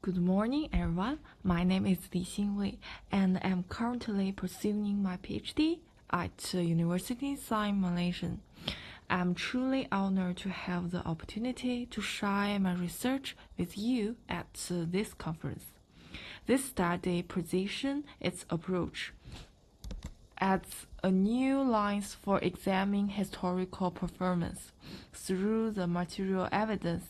Good morning, everyone. My name is Li Xinwei, and I'm currently pursuing my PhD at the University of Malaysia. I'm truly honored to have the opportunity to share my research with you at this conference. This study position its approach adds a new lines for examining historical performance through the material evidence.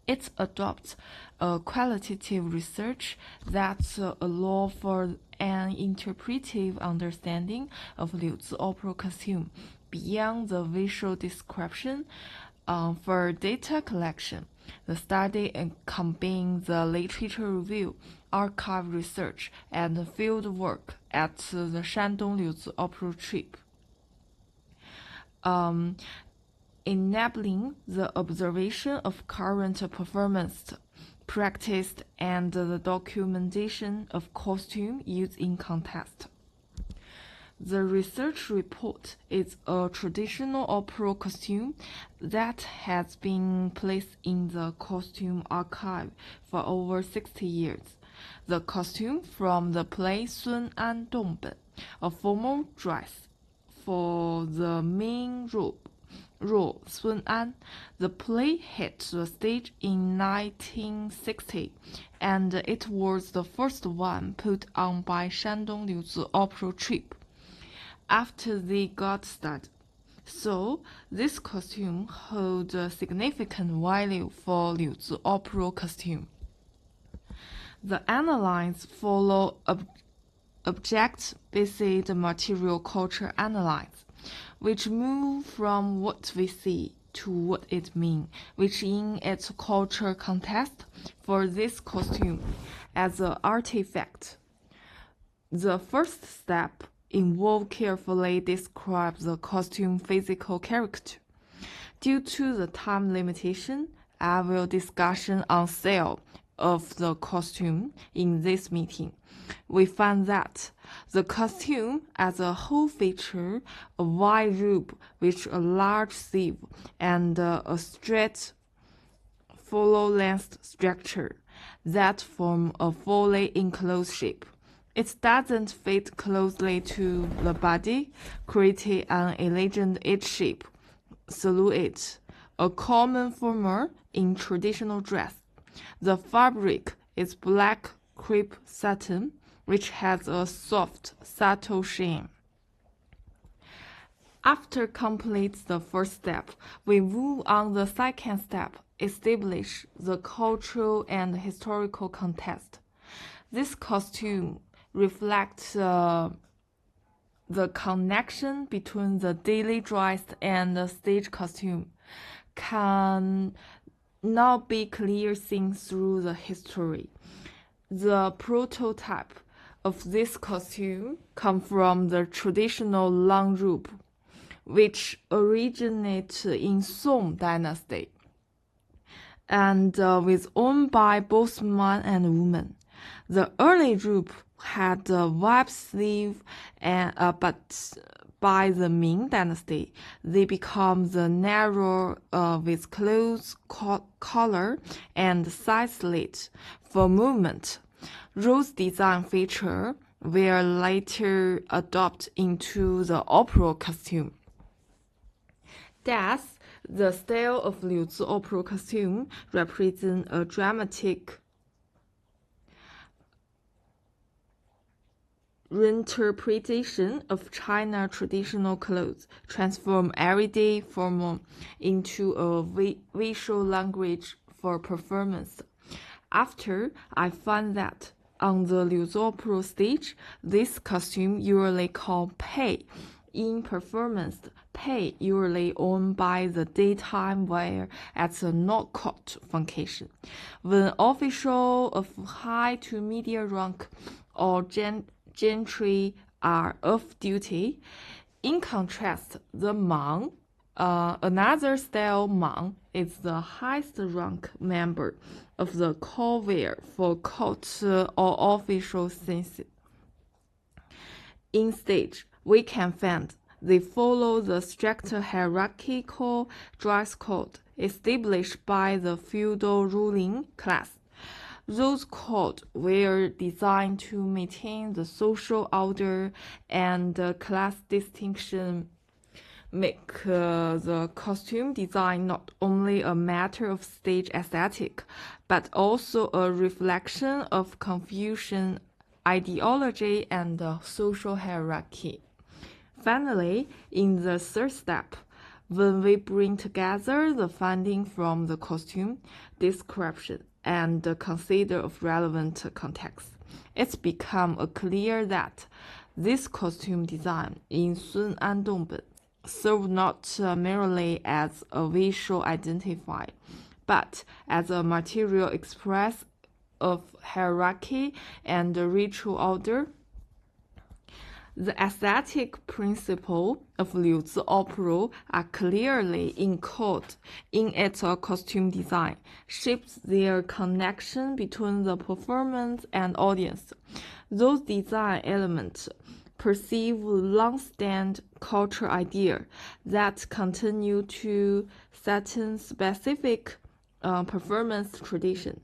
It adopts a qualitative research that allows for an interpretive understanding of Liuzi Opera costume beyond the visual description. For data collection, the study combines the literature review, archive research, and field work at the Shandong Liuzi Opera trip. Enabling the observation of current performance practice and the documentation of costume used in contest. The research report is a traditional opera costume that has been placed in the costume archive for over 60 years. The costume from the play Sun An Dongben, a formal dress for the main role Sun An. The play hit the stage in 1960, and it was the first one put on by Shandong Liuzi Opera troupe after they got started. So, this costume holds a significant value for Liuzi Opera costume. The analysis follow object-based material culture analysis, which move from what we see to what it means, which in its culture context for this costume as an artifact. The first step involves carefully describe the costume physical character. Due to the time limitation, I will discussion on sale of the costume in this meeting. We find that the costume as a whole features a wide robe with a large sleeve and a straight full-length structure that form a fully enclosed shape. It doesn't fit closely to the body, creating an elegant H-shape silhouette, a common form in traditional dress. The fabric is black crepe satin, which has a soft, subtle sheen. After complete the first step, we move on the second step, establish the cultural and historical context. This costume reflects the connection between the daily dress and the stage costume can now be clearly seen through the history. The prototype of this costume comes from the traditional long robe, which originated in Song Dynasty and was owned by both man and woman. The early robe had a wide sleeve, but by the Ming Dynasty, they become the narrow with close collar and side slit for movement. Rose design feature were later adopted into the opera costume. Thus, the style of Liuzi Opera costume represents a dramatic reinterpretation of China traditional clothes, transform everyday form into a visual language for performance. After I found that on the Liuzi Opera stage, this costume usually called pei. In performance, pei usually worn by the daytime wear at the not-court function. When officials of high to medium rank or gentry are off duty. In contrast, the Mang, another style Mang, is the highest rank member of the court wear for court or official senses. Instead, we can find they follow the strict hierarchical dress code established by the feudal ruling class. Those codes were designed to maintain the social order and class distinction, make the costume design not only a matter of stage aesthetic, but also a reflection of Confucian ideology and social hierarchy. Finally, in the third step, when we bring together the finding from the costume description and consider of relevant context, it's become clear that this costume design in Sun An Dongben served not merely as a visual identifier, but as a material express of hierarchy and ritual order. The aesthetic principles of Liuzi Opera are clearly encoded in its costume design, shapes their connection between the performance and audience. Those design elements perceive long-standing cultural ideas that continue to certain specific performance tradition.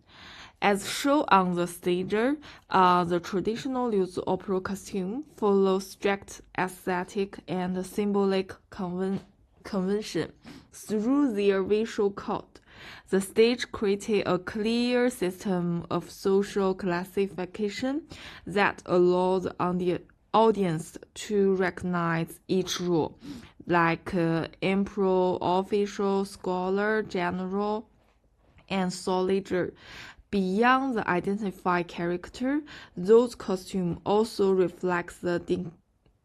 As shown on the stage, the traditional Liuzi Opera costume follows strict aesthetic and symbolic convention. Through their visual code, the stage created a clear system of social classification that allowed the audience to recognize each role, like emperor, official, scholar, general, and soldier. Beyond the identified character, those costumes also reflect the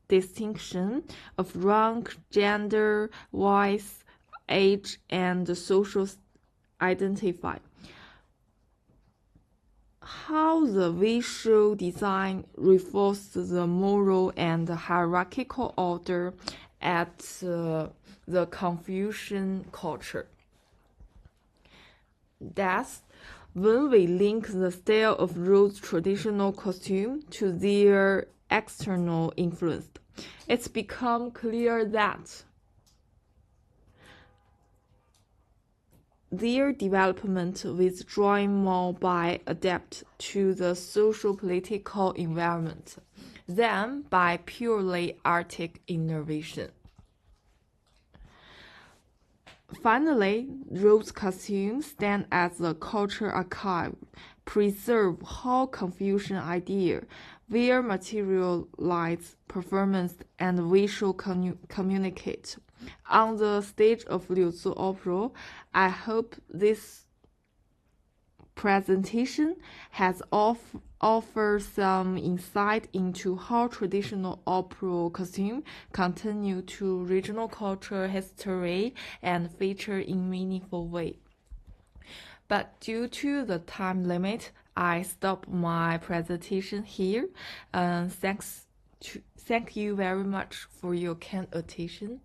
distinction of rank, gender, voice, age, and social identity. How the visual design reflects the moral and hierarchical order at the Confucian culture. Thus, when we link the style of those traditional costumes to their external influence, it's become clear that their development was drawn more by adapt to the social-political environment than by purely artistic innovation. Finally, those costumes stand as a cultural archive, preserve how Confucian ideas were materialized, performance, and visual communicate. On the stage of Liuzi Opera, I hope this presentation has offered some insight into how traditional opera costumes continue to regional culture, history, and feature in meaningful way. But due to the time limit, I stop my presentation here. Thank you very much for your kind attention.